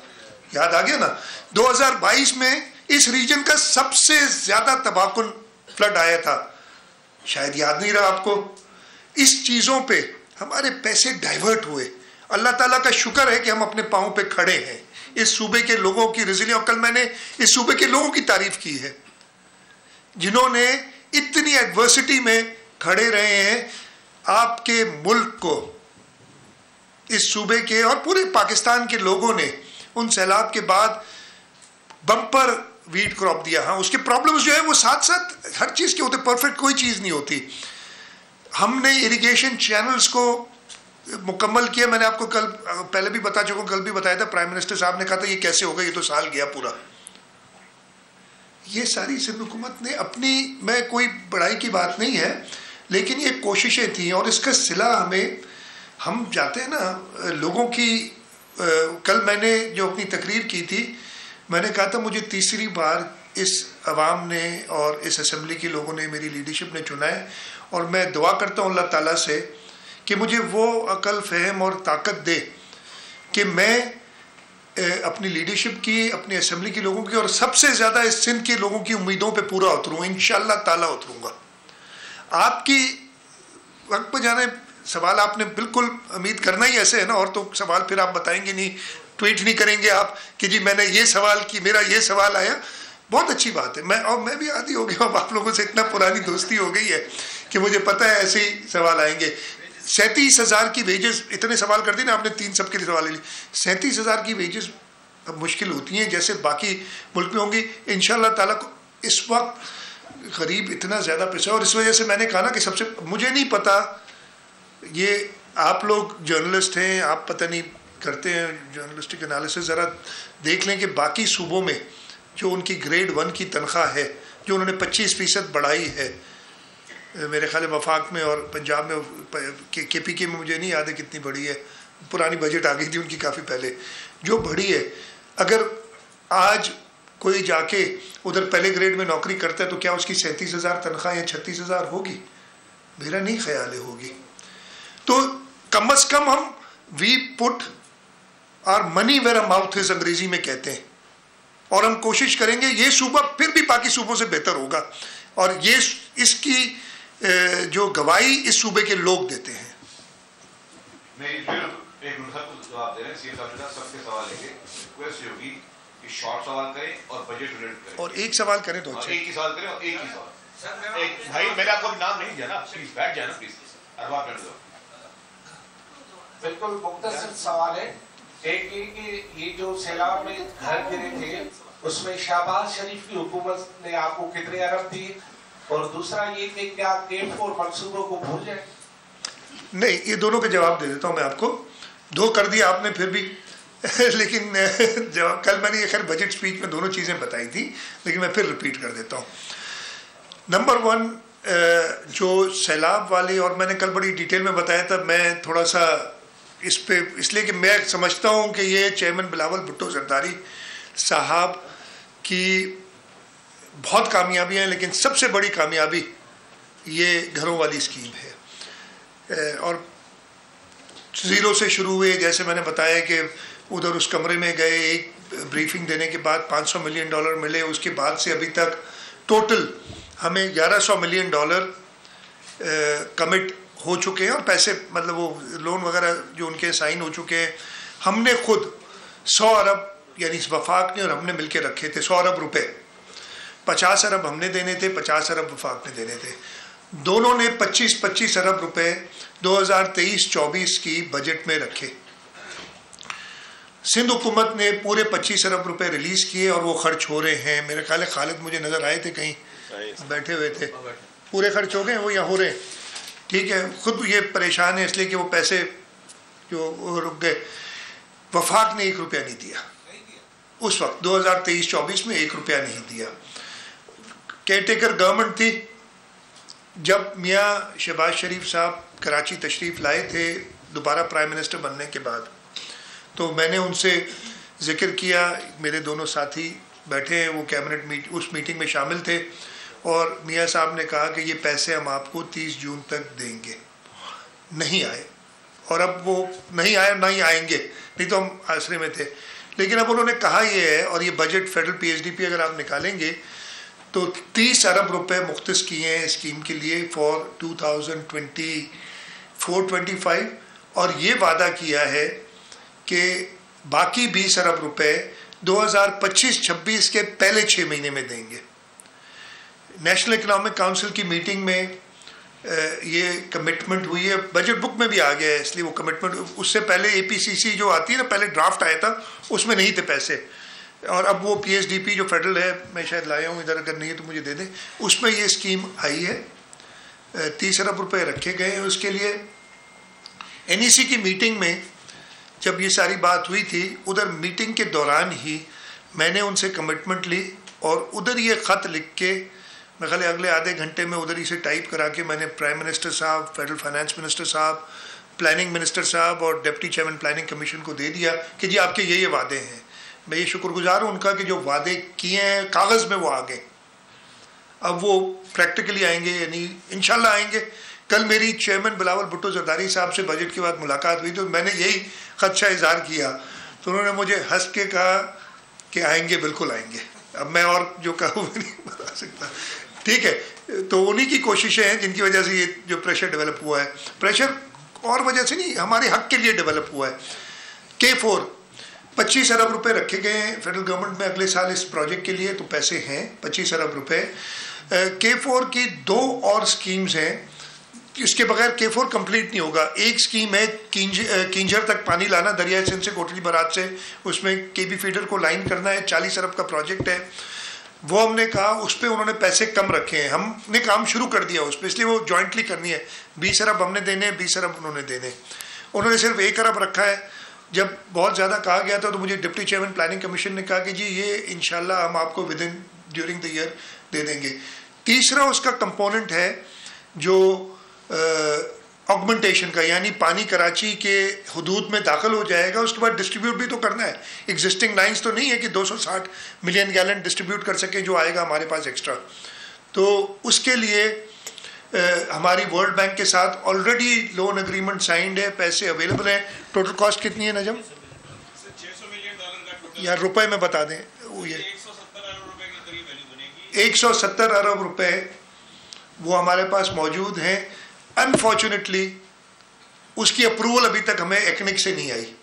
یاد آ گیا نا. 2022 میں اس ریجن کا سب سے زیادہ تباہ کن فلڈ آیا تھا, شاید یاد نہیں رہا آپ کو. اس چیزوں پہ ہمارے پیسے ڈائیورٹ ہوئے. اللہ تعالیٰ کا شکر ہے کہ ہم اپنے پاؤں پہ کھڑے ہیں. اس صوبے کے لوگوں کی ریزیلینس, کل میں نے اس صوبے کے لوگوں کی تعریف کی ہے جنہوں نے اتنی ایڈورسٹی میں کھڑے رہے ہیں. آپ کے ملک کو, اس صوبے کے اور پورے پاکستان کے لوگوں نے ان سیلاب کے بعد بمپر ویٹ کراپ دیا. ہاں, اس کے پرابلمز جو ہے وہ ساتھ ساتھ ہر چیز کے ہوتے, پرفیکٹ کوئی چیز نہیں ہوتی. ہم نے اریگیشن چینلز کو مکمل کیا. میں نے آپ کو کل پہلے بھی بتا چکا ہوں, کل بھی بتایا تھا. پرائم منسٹر صاحب نے کہا تھا یہ کیسے ہوگا, یہ تو سال گیا پورا. یہ ساری سندھ حکومت نے اپنی, میں کوئی بڑائی کی بات نہیں ہے لیکن یہ کوششیں تھیں اور اس کا صلہ ہم جاتے ہیں نا لوگوں کی. کل میں نے جو اپنی تقریر کی تھی, میں نے کہا تھا مجھے تیسری بار اس عوام نے اور اس اسمبلی کے لوگوں نے, میری لیڈرشپ نے چنا ہے, اور میں دعا کرتا ہوں اللہ تعالیٰ سے کہ مجھے وہ عقل, فہم اور طاقت دے کہ میں اپنی لیڈرشپ کی, اپنی اسمبلی کے لوگوں کی اور سب سے زیادہ اس سندھ کے لوگوں کی امیدوں پہ پورا اتروں. انشاءاللہ تعالیٰ اتروں گا. آپ کی وقت پہ جانے سوال آپ نے بالکل امید کرنا ہی ایسے ہے نا, اور تو سوال پھر آپ بتائیں گے نہیں, ٹویٹ نہیں کریں گے آپ کہ جی میں نے یہ سوال کی, میرا یہ سوال آیا. بہت اچھی بات ہے. میں بھی عادی ہو گیا ہوں, آپ لوگوں سے اتنا پرانی دوستی ہو گئی ہے کہ مجھے پتہ ہے ایسے ہی سوال آئیں گے. 37,000 کی ویجز, اتنے سوال کر دی نا آپ نے, 3 سب کے لیے سوال لے لی. 37,000 کی ویجز اب مشکل ہوتی ہیں جیسے باقی ملک میں ہوں گی. انشاءاللہ تعالیٰ کو اس وقت غریب اتنا زیادہ پیسہ, اور اس وجہ سے میں نے کہا نا کہ سب سے, مجھے نہیں پتا, یہ آپ لوگ جرنلسٹ ہیں, آپ پتہ نہیں کرتے ہیں جرنلسٹک انالیسس, ذرا دیکھ لیں کہ باقی صوبوں میں جو ان کی گریڈ 1 کی تنخواہ ہے جو انہوں نے 25% بڑھائی ہے, میرے خیال وفاق میں اور پنجاب میں, کے پی کے میں مجھے نہیں یاد ہے کتنی بڑی ہے, پرانی بجٹ آ گئی تھی ان کی کافی پہلے, جو بڑی ہے. اگر آج کوئی جا کے ادھر پہلے گریڈ میں نوکری کرتا ہے تو کیا اس کی 37,000 تنخواہ یا 36,000 ہوگی؟ میرا نہیں خیال ہے ہوگی. تو کم از کم ہم we put our money where a mouth is, انگریزی میں کہتے ہیں, اور ہم کوشش کریں گے یہ صوبہ پھر بھی باقی صوبوں سے بہتر ہوگا, اور یہ اس کی جو گواہی اس صوبے کے لوگ دیتے ہیں. نہیں پھر ایک منتخب جواب دے رہے ہیں, سی ایم صاحب سب کے سوال لیں گے. ریکویسٹ ہوگی کہ شارٹ سوال کریں اور بجٹ ریلیٹڈ کریں. اور ایک سوال کریں تو اچھا. ایک ہی سوال کریں اور ایک ہی سوال. بھائی میں نے آپ کو نام نہیں دیا نا, پلیز بیٹھ جائے نا پلیز. ارباب کر دو. بالکل مختصر سوال ہے. ایک یہ کہ یہ جو سیلاب میں گھر گرے تھے اس میں شہباز شریف کی حکومت نے آپ کو کتنے ارب دیے, اور دوسرا یہ کہ کیا K4 منصوبوں کو بھول جائیں؟ نہیں, یہ دونوں کے جواب دے دیتا ہوں میں آپ کو. دو کر دیا آپ نے پھر بھی, لیکن جواب کل میں نے یہ خیر بجٹ سپیچ میں دونوں چیزیں بتائی تھی, لیکن میں پھر ریپیٹ کر دیتا ہوں. نمبر 1 جو سیلاب والی, اور میں نے کل بڑی ڈیٹیل میں بتایا تھا, میں تھوڑا سا اس پہ اس لیے کہ میں سمجھتا ہوں کہ یہ چیئرمین بلاول بھٹو زرداری صاحب کی بہت کامیابیاں ہیں, لیکن سب سے بڑی کامیابی یہ گھروں والی اسکیم ہے. اور زیرو سے شروع ہوئے, جیسے میں نے بتایا کہ ادھر اس کمرے میں گئے, ایک بریفنگ دینے کے بعد $500 ملین ملے. اس کے بعد سے ابھی تک ٹوٹل ہمیں $1100 ملین کمٹ ہو چکے ہیں, اور پیسے مطلب وہ لون وغیرہ جو ان کے سائن ہو چکے ہیں. ہم نے خود 100 ارب, یعنی وفاق نے اور ہم نے مل کے رکھے تھے 100 ارب روپے. 50 ارب ہم نے دینے تھے, 50 ارب وفاق نے دینے تھے. دونوں نے 25 ارب روپے 2023-24 کی بجٹ میں رکھے. سندھ حکومت نے پورے 25 ارب روپے ریلیز کیے اور وہ خرچ ہو رہے ہیں. میرے خیال ہے خالد مجھے نظر آئے تھے کہیں بیٹھے ہوئے تھے, پورے خرچ ہو گئے وہ یا ہو رہے ہیں. ٹھیک ہے, خود یہ پریشان ہے اس لیے کہ وہ پیسے جو رک گئے. وفاق نے 1 روپیہ نہیں دیا اس وقت, 2023-24 میں 1 روپیہ نہیں دیا. کیئر ٹیکر گورنمنٹ تھی. جب میاں شہباز شریف صاحب کراچی تشریف لائے تھے دوبارہ پرائم منسٹر بننے کے بعد, تو میں نے ان سے ذکر کیا, میرے دونوں ساتھی بیٹھے ہیں, وہ کیبنٹ اس میٹنگ میں شامل تھے, اور میاں صاحب نے کہا کہ یہ پیسے ہم آپ کو 30 جون تک دیں گے. نہیں آئے, اور اب وہ نہیں آئے, نہ ہی آئیں گے, نہیں تو ہم آسرے میں تھے. لیکن اب انہوں نے کہا یہ ہے, اور یہ بجٹ فیڈرل PHDP اگر آپ نکالیں گے تو 30 ارب روپے مختص کیے ہیں اسکیم کے لیے فار 2024-25, اور یہ وعدہ کیا ہے کہ باقی 20 ارب روپے 2025-26 کے پہلے 6 مہینے میں دیں گے. نیشنل اکنامک کونسل کی میٹنگ میں یہ کمٹمنٹ ہوئی ہے, بجٹ بک میں بھی آ گیا ہے, اس لیے وہ کمٹمنٹ. اس سے پہلے APCC جو آتی ہے نا, پہلے ڈرافٹ آیا تھا, اس میں نہیں تھے پیسے, اور اب وہ PHDP جو فیڈرل ہے, میں شاید لایا ہوں ادھر, اگر نہیں ہے تو مجھے دے دیں, اس میں یہ اسکیم آئی ہے. 30 ارب روپے رکھے گئے ہیں اس کے لیے. NEC کی میٹنگ میں جب یہ ساری بات ہوئی تھی, ادھر میٹنگ کے دوران ہی میں نے ان سے کمٹمنٹ لی, اور ادھر یہ خط لکھ کے میں خالی اگلے آدھے گھنٹے میں ادھر ہی سے ٹائپ کرا کے میں نے پرائم منسٹر صاحب, فیڈرل فائنانس منسٹر صاحب, پلاننگ منسٹر صاحب اور ڈپٹی چیئرمین پلاننگ کمیشن کو دے دیا کہ جی آپ کے یہ وعدے ہیں. میں یہ شکر گزار ہوں ان کا کہ جو وعدے کیے ہیں کاغذ میں وہ آ گئے. اب وہ پریکٹیکلی آئیں گے, یعنی انشاءاللہ آئیں گے. کل میری چیئرمین بلاول بھٹو زرداری صاحب سے بجٹ کے بعد ملاقات ہوئی, تو میں نے یہی خدشہ اظہار کیا, تو انہوں نے مجھے ہنس کے کہا کہ آئیں گے, بالکل آئیں گے. اب میں اور جو کہوں میں نہیں بتا سکتا. ٹھیک ہے, تو انہی کی کوششیں ہیں جن کی وجہ سے یہ جو پریشر ڈیولپ ہوا ہے. پریشر اور وجہ سے نہیں, ہمارے حق کے لیے ڈیولپ ہوا ہے. K4 25 ارب روپے رکھے گئے ہیں فیڈرل گورنمنٹ میں اگلے سال اس پروجیکٹ کے لیے, تو پیسے ہیں 25 ارب روپے. K4 کی 2 اور سکیمز ہیں, اس کے بغیر K4 کمپلیٹ نہیں ہوگا. ایک سکیم ہے کینجھر تک پانی لانا دریائے سندھ سے کوٹلی برات سے, اس میں KB فیڈر کو لائن کرنا ہے, 40 ارب کا پروجیکٹ ہے. وہ ہم نے کہا اس پہ انہوں نے پیسے کم رکھے ہیں, ہم نے کام شروع کر دیا اس پہ, اس لیے وہ جوائنٹلی کرنی ہے. 20 ارب ہم نے دینے, 20 ارب انہوں نے دینے. انہوں نے صرف 1 ارب رکھا ہے. جب بہت زیادہ کہا گیا تھا تو مجھے ڈپٹی چیئرمین پلاننگ کمیشن نے کہا کہ جی یہ انشاءاللہ ہم آپ کو ڈیورنگ دا ایئر دے دیں گے. تیسرا اس کا کمپوننٹ ہے جو آگمنٹیشن کا, یعنی پانی کراچی کے حدود میں داخل ہو جائے گا, اس کے بعد ڈسٹریبیوٹ بھی تو کرنا ہے. ایگزسٹنگ لائنز تو نہیں ہے کہ 260 ملین گیلن ڈسٹریبیوٹ کر سکیں جو آئے گا ہمارے پاس ایکسٹرا. تو اس کے لیے ہماری ورلڈ بینک کے ساتھ آلریڈی لون اگریمنٹ سائنڈ ہے, پیسے اویلیبل ہیں. ٹوٹل کاسٹ کتنی ہے نجم؟ $600 ملین یا روپے میں بتا دیں. وہ یہ 170 ارب روپے کے قریب ویلیو بنے گی. 170 ارب روپے وہ ہمارے پاس موجود ہیں. انفارچونیٹلی اس کی اپروول ابھی تک ہمیں ایکنک سے نہیں آئی.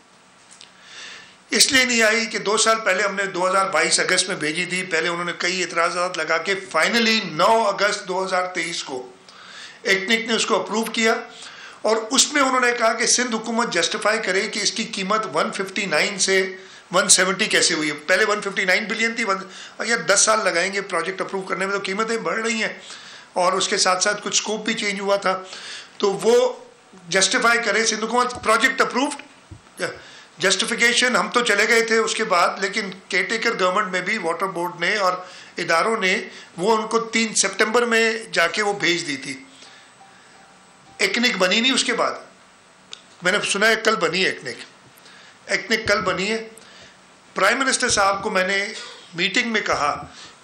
اس لیے نہیں آئی کہ 2 سال پہلے ہم نے 2022 اگست میں بھیجی تھی. پہلے انہوں نے کئی اعتراضات لگا کے فائنلی 9 اگست 2023 کو ایکنک نے اس کو اپروو کیا, اور اس میں انہوں نے کہا کہ سندھ حکومت جسٹیفائی کرے کہ اس کی قیمت 159 سے 170 کیسے ہوئی ہے. پہلے 159 بلین تھی, یا 10 سال لگائیں گے پروجیکٹ اپروو کرنے میں, تو قیمتیں بڑھ رہی ہیں, اور اس کے ساتھ ساتھ کچھ اسکوپ بھی چینج ہوا تھا. تو وہ جسٹیفائی کرے سندھ حکومت, پروجیکٹ اپرووڈ. جسٹیفیکیشن ہم تو چلے گئے تھے اس کے بعد, لیکن کیئر ٹیکر گورنمنٹ میں بھی واٹر بورڈ نے اور اداروں نے وہ ان کو 3 سپٹمبر میں جا کے وہ بھیج دی تھی. ایکنک بنی نہیں اس کے بعد, میں نے سنا ہے کل بنی ہے ایکنک کل بنی ہے. پرائم منسٹر صاحب کو میں نے میٹنگ میں کہا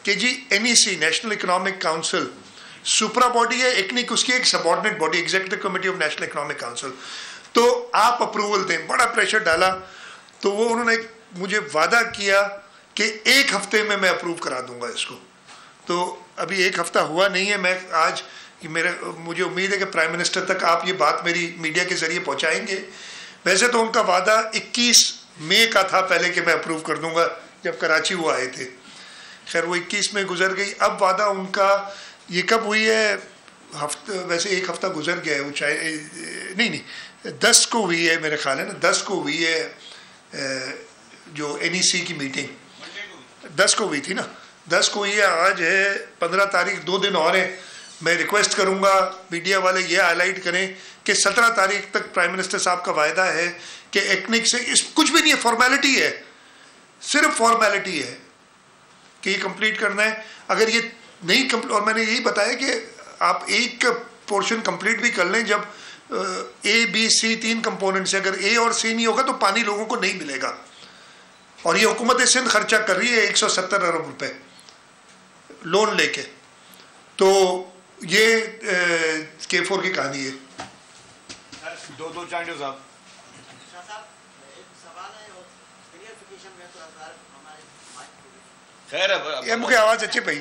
کہ جی NEC National Economic Council supra body ہے, ایکنک اس کی ایک subordinate body, executive committee of National Economic Council, تو آپ اپروول دیں. بڑا پریشر ڈالا, تو وہ انہوں نے مجھے وعدہ کیا کہ 1 ہفتے میں اپروو کرا دوں گا اس کو. تو ابھی 1 ہفتہ ہوا نہیں ہے. میں آج مجھے امید ہے کہ پرائم منسٹر تک آپ یہ بات میری میڈیا کے ذریعے پہنچائیں گے. ویسے تو ان کا وعدہ 21 مئی کا تھا پہلے کہ میں اپروو کر دوں گا, جب کراچی وہ آئے تھے. خیر وہ 21 میں گزر گئی. اب وعدہ ان کا یہ کب ہوئی ہے, ویسے 1 ہفتہ گزر گیا ہے, وہ نہیں 10 کو ہوئی ہے میرے خیال ہے نا, 10 کو ہوئی ہے جو NEC کی میٹنگ 10 کو ہوئی تھی نا, 10 کو ہوئی ہے. آج ہے 15 تاریخ, 2 دن اور ہیں. میں ریکویسٹ کروں گا میڈیا والے یہ ہائی لائٹ کریں کہ 17 تاریخ تک پرائم منسٹر صاحب کا وعدہ ہے کہ ایکنک سے کچھ بھی نہیں ہے, فارمیلٹی ہے, صرف فارمیلٹی ہے کہ یہ کمپلیٹ کرنا ہے. اگر یہ نہیں اور میں نے یہی بتایا کہ آپ ایک پورشن کمپلیٹ بھی کر لیں, جب A B C 3 کمپوننٹس ہیں, اگر A اور C نہیں ہوگا تو پانی لوگوں کو نہیں ملے گا. اور یہ حکومت سندھ خرچہ کر رہی ہے 170 ارب روپے لون لے کے. تو یہ K4 کی کہانی ہے. دو چانڈیو صاحب. خیر ہے, یہ مجھے آواز اچھی پئی.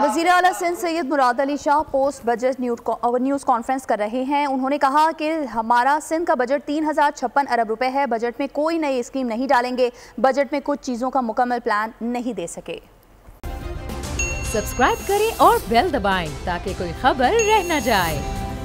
وزیر اعلیٰ سندھ سید مراد Ali Shah post budget news conference کر رہے ہیں. انہوں نے کہا کہ ہمارا سندھ کا بجٹ 3056 ارب روپے ہے. بجٹ میں کوئی نئی اسکیم نہیں ڈالیں گے. بجٹ میں کچھ چیزوں کا مکمل پلان نہیں دے سکے. سبسکرائب کریں اور بیل دبائیں تاکہ کوئی خبر رہ نہ جائے.